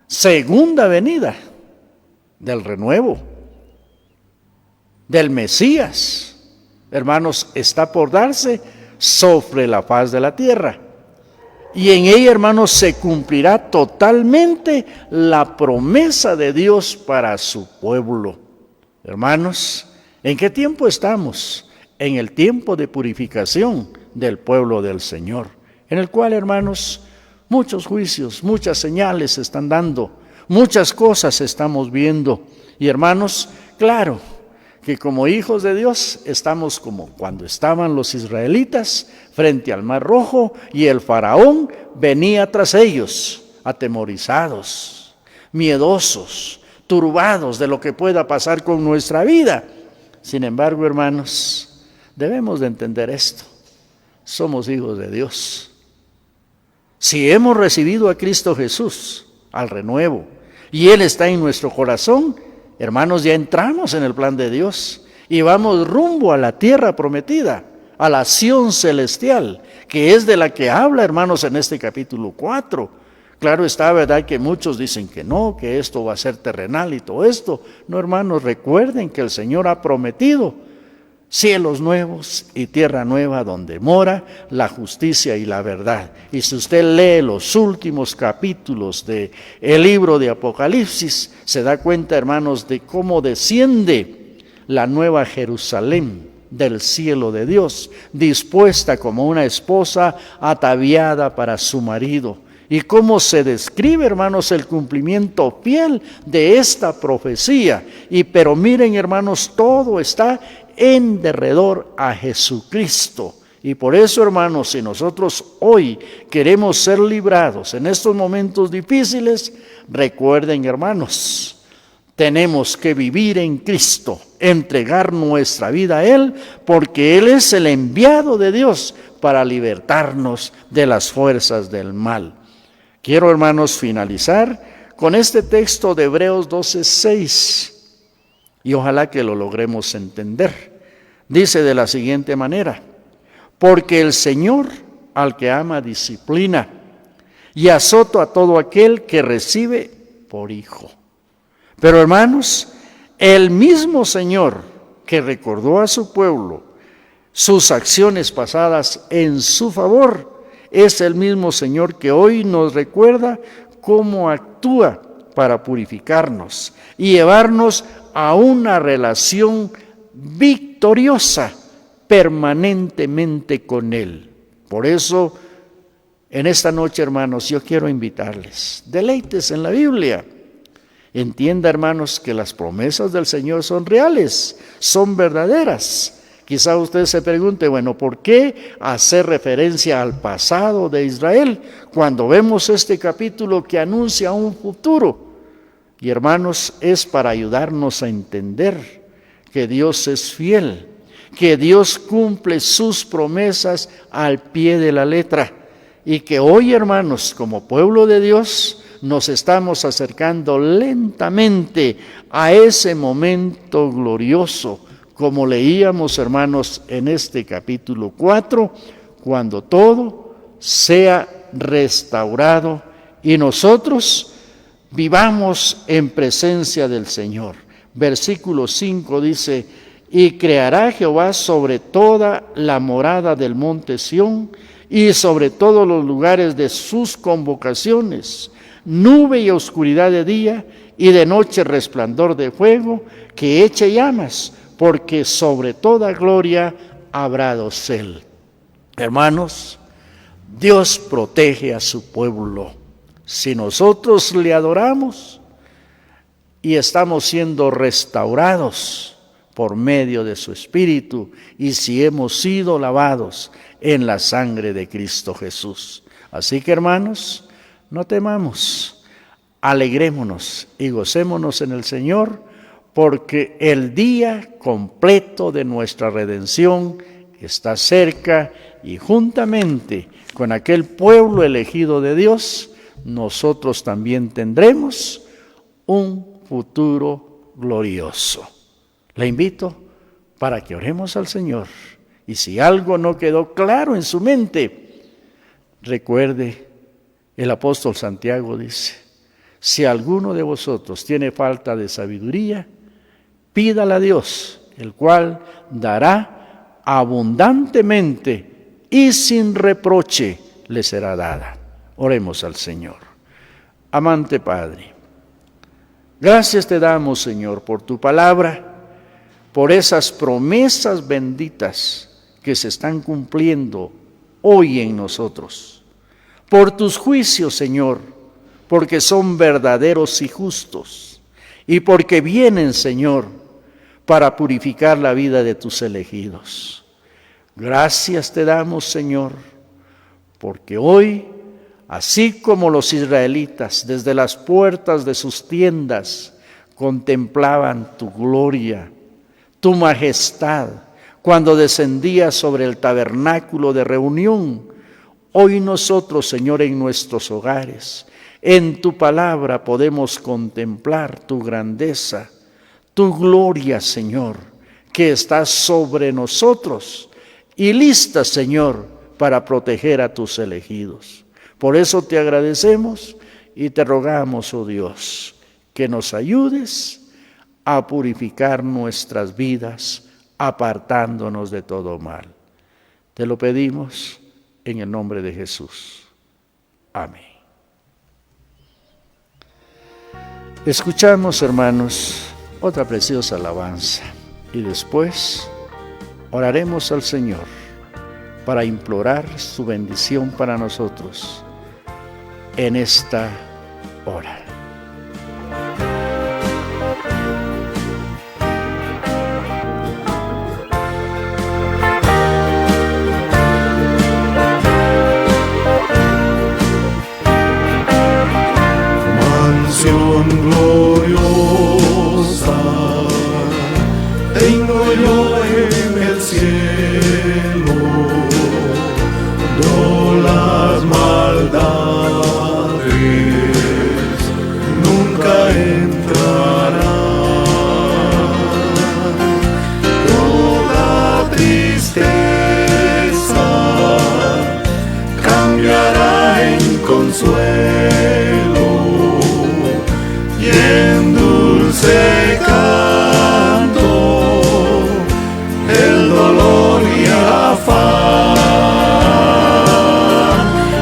segunda venida del renuevo, del Mesías, hermanos, está por darse sobre la faz de la tierra. Y en ella, hermanos, se cumplirá totalmente la promesa de Dios para su pueblo. Hermanos, ¿en qué tiempo estamos? En el tiempo de purificación del pueblo del Señor, en el cual, hermanos, muchos juicios, muchas señales se están dando, muchas cosas estamos viendo. Y hermanos, claro que como hijos de Dios estamos como cuando estaban los israelitas frente al Mar Rojo y el faraón venía tras ellos, atemorizados, miedosos, turbados de lo que pueda pasar con nuestra vida. Sin embargo, hermanos, debemos de entender esto. Somos hijos de Dios. Si hemos recibido a Cristo Jesús, al renuevo, y Él está en nuestro corazón, hermanos, ya entramos en el plan de Dios y vamos rumbo a la tierra prometida, a la Sión celestial, que es de la que habla, hermanos, en este capítulo 4. Claro está, ¿verdad?, que muchos dicen que no, que esto va a ser terrenal y todo esto. No, hermanos, recuerden que el Señor ha prometido cielos nuevos y tierra nueva donde mora la justicia y la verdad. Y si usted lee los últimos capítulos del libro de Apocalipsis, se da cuenta, hermanos, de cómo desciende la nueva Jerusalén del cielo de Dios, dispuesta como una esposa ataviada para su marido. Y cómo se describe, hermanos, el cumplimiento fiel de esta profecía. Pero miren, hermanos, todo está en derredor a Jesucristo. Y por eso, hermanos, si nosotros hoy queremos ser librados en estos momentos difíciles, recuerden, hermanos, tenemos que vivir en Cristo, entregar nuestra vida a Él, porque Él es el enviado de Dios para libertarnos de las fuerzas del mal. Quiero, hermanos, finalizar con este texto de Hebreos 12:6. Y ojalá que lo logremos entender. Dice de la siguiente manera: porque el Señor al que ama disciplina y azota a todo aquel que recibe por hijo. Pero, hermanos, el mismo Señor que recordó a su pueblo sus acciones pasadas en su favor, es el mismo Señor que hoy nos recuerda cómo actúa para purificarnos y llevarnos a una relación victoriosa permanentemente con Él. Por eso, en esta noche, hermanos, yo quiero invitarles, deleites en la Biblia. Entienda, hermanos, que las promesas del Señor son reales, son verdaderas. Quizá usted se pregunte, bueno, ¿por qué hacer referencia al pasado de Israel cuando vemos este capítulo que anuncia un futuro? Y, hermanos, es para ayudarnos a entender que Dios es fiel, que Dios cumple sus promesas al pie de la letra, y que hoy, hermanos, como pueblo de Dios, nos estamos acercando lentamente a ese momento glorioso, como leíamos, hermanos, en este capítulo 4, cuando todo sea restaurado y nosotros vivamos en presencia del Señor. Versículo 5 dice: y creará Jehová sobre toda la morada del monte Sión y sobre todos los lugares de sus convocaciones, nube y oscuridad de día y de noche resplandor de fuego que eche llamas, porque sobre toda gloria habrá dosel. Hermanos, Dios protege a su pueblo. Si nosotros le adoramos y estamos siendo restaurados por medio de su Espíritu, y si hemos sido lavados en la sangre de Cristo Jesús. Así que, hermanos, no temamos, alegrémonos y gocémonos en el Señor, porque el día completo de nuestra redención está cerca, y juntamente con aquel pueblo elegido de Dios, nosotros también tendremos un futuro glorioso. Le invito para que oremos al Señor. Y si algo no quedó claro en su mente, recuerde, el apóstol Santiago dice, si alguno de vosotros tiene falta de sabiduría, pídala a Dios, el cual dará abundantemente y sin reproche le será dada. Oremos al Señor. Amante Padre, gracias te damos, Señor, por tu palabra, por esas promesas benditas que se están cumpliendo hoy en nosotros, por tus juicios, Señor, porque son verdaderos y justos, y porque vienen, Señor, para purificar la vida de tus elegidos. Gracias te damos, Señor, porque hoy, así como los israelitas desde las puertas de sus tiendas contemplaban tu gloria, tu majestad, cuando descendías sobre el tabernáculo de reunión, hoy nosotros, Señor, en nuestros hogares, en tu palabra podemos contemplar tu grandeza, tu gloria, Señor, que está sobre nosotros y lista, Señor, para proteger a tus elegidos. Por eso te agradecemos y te rogamos, oh Dios, que nos ayudes a purificar nuestras vidas, apartándonos de todo mal. Te lo pedimos en el nombre de Jesús. Amén. Escuchamos, hermanos, otra preciosa alabanza y después oraremos al Señor para implorar su bendición para nosotros en esta hora. Gloriosa tengo yo en el cielo, no las maldades nunca entrarán, toda tristeza cambiará en consuelo. Y en dulce canto el dolor y afán,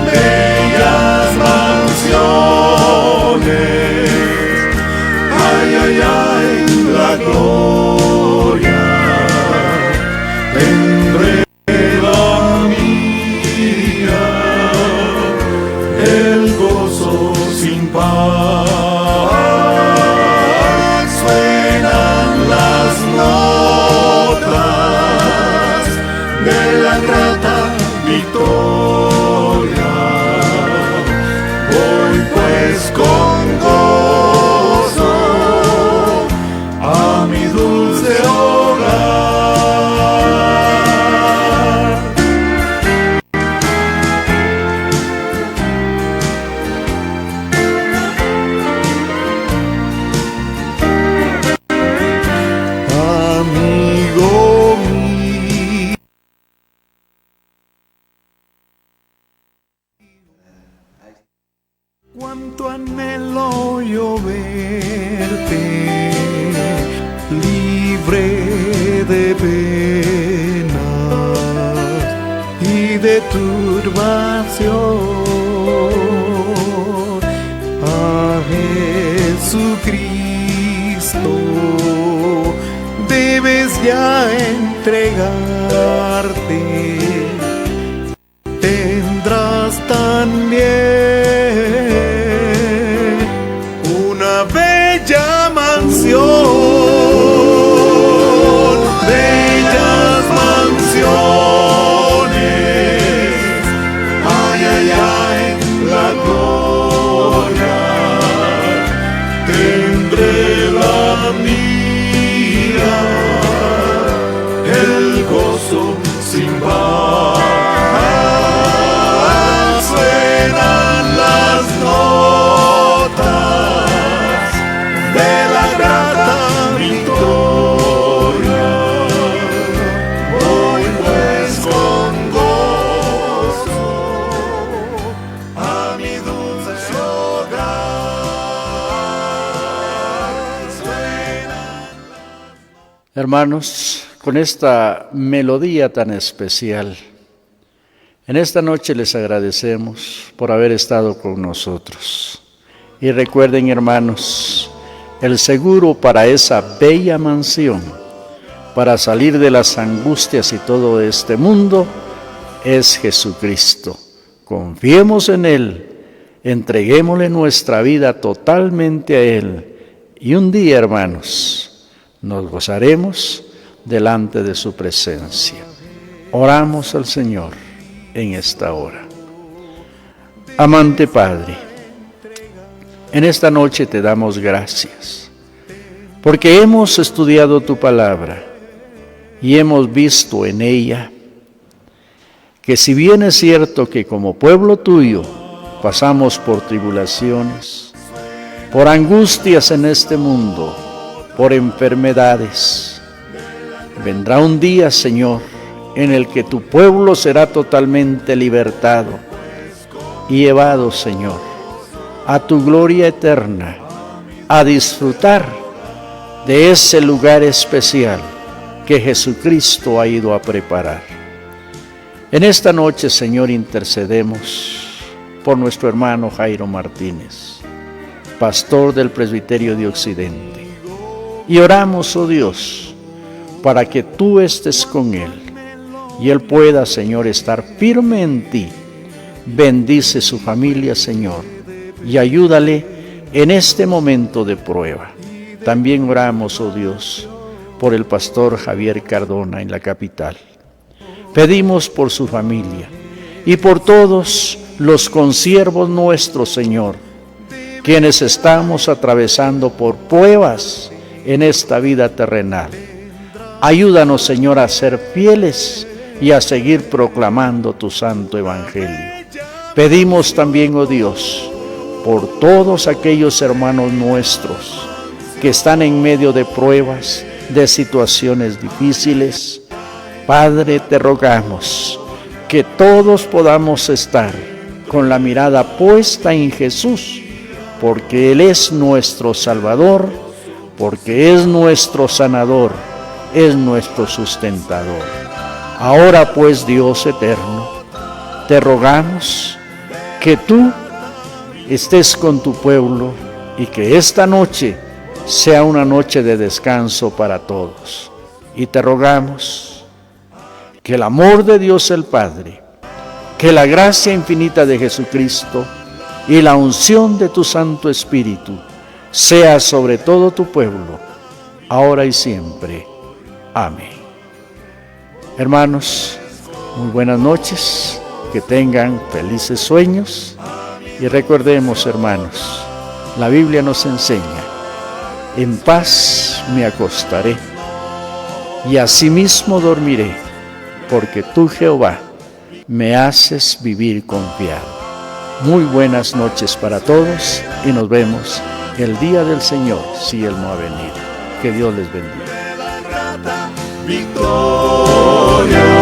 bellas mansiones, ay, ay, ay, la gloria tendré la mía, el gozo sin par. Con gozo a mi dulce hogar. Amigo mío, cuánto anhelo yo verte, libre de penas y de turbación. A Jesucristo debes ya entregarte, tendrás también una bella mansión, bellas mansiones, ay, ay, ay, la gloria tendré la mía, el gozo sin par. Suenan las notas de la grata Hermanos, con esta melodía tan especial, en esta noche les agradecemos por haber estado con nosotros. Y recuerden, hermanos, el seguro para esa bella mansión, para salir de las angustias y todo este mundo, es Jesucristo. Confiemos en Él, entreguémosle nuestra vida totalmente a Él. Y un día, hermanos, nos gozaremos delante de su presencia. Oramos al Señor en esta hora. Amante Padre, en esta noche te damos gracias, porque hemos estudiado tu palabra y hemos visto en ella que si bien es cierto que como pueblo tuyo pasamos por tribulaciones, por angustias en este mundo, por enfermedades, vendrá un día, Señor, en el que tu pueblo será totalmente libertado y llevado, Señor, a tu gloria eterna, a disfrutar de ese lugar especial que Jesucristo ha ido a preparar. En esta noche, Señor, intercedemos por nuestro hermano Jairo Martínez, pastor del Presbiterio de Occidente. Y oramos, oh Dios, para que tú estés con él y él pueda, Señor, estar firme en ti. Bendice su familia, Señor, y ayúdale en este momento de prueba. También oramos, oh Dios, por el pastor Javier Cardona en la capital. Pedimos por su familia y por todos los consiervos nuestros, Señor, quienes estamos atravesando por pruebas en esta vida terrenal. Ayúdanos, Señor, a ser fieles y a seguir proclamando tu santo evangelio. Pedimos también, oh Dios, por todos aquellos hermanos nuestros que están en medio de pruebas, de situaciones difíciles. Padre, te rogamos que todos podamos estar con la mirada puesta en Jesús, porque Él es nuestro Salvador, porque es nuestro sanador, es nuestro sustentador. Ahora pues, Dios eterno, te rogamos que tú estés con tu pueblo y que esta noche sea una noche de descanso para todos. Y te rogamos que el amor de Dios el Padre, que la gracia infinita de Jesucristo y la unción de tu Santo Espíritu sea sobre todo tu pueblo, ahora y siempre. Amén. Hermanos, muy buenas noches, que tengan felices sueños y recordemos, hermanos, la Biblia nos enseña: en paz me acostaré y asimismo dormiré, porque tú, Jehová, me haces vivir confiado. Muy buenas noches para todos y nos vemos el día del Señor, si Él no ha venido. Que Dios les bendiga. Victoria.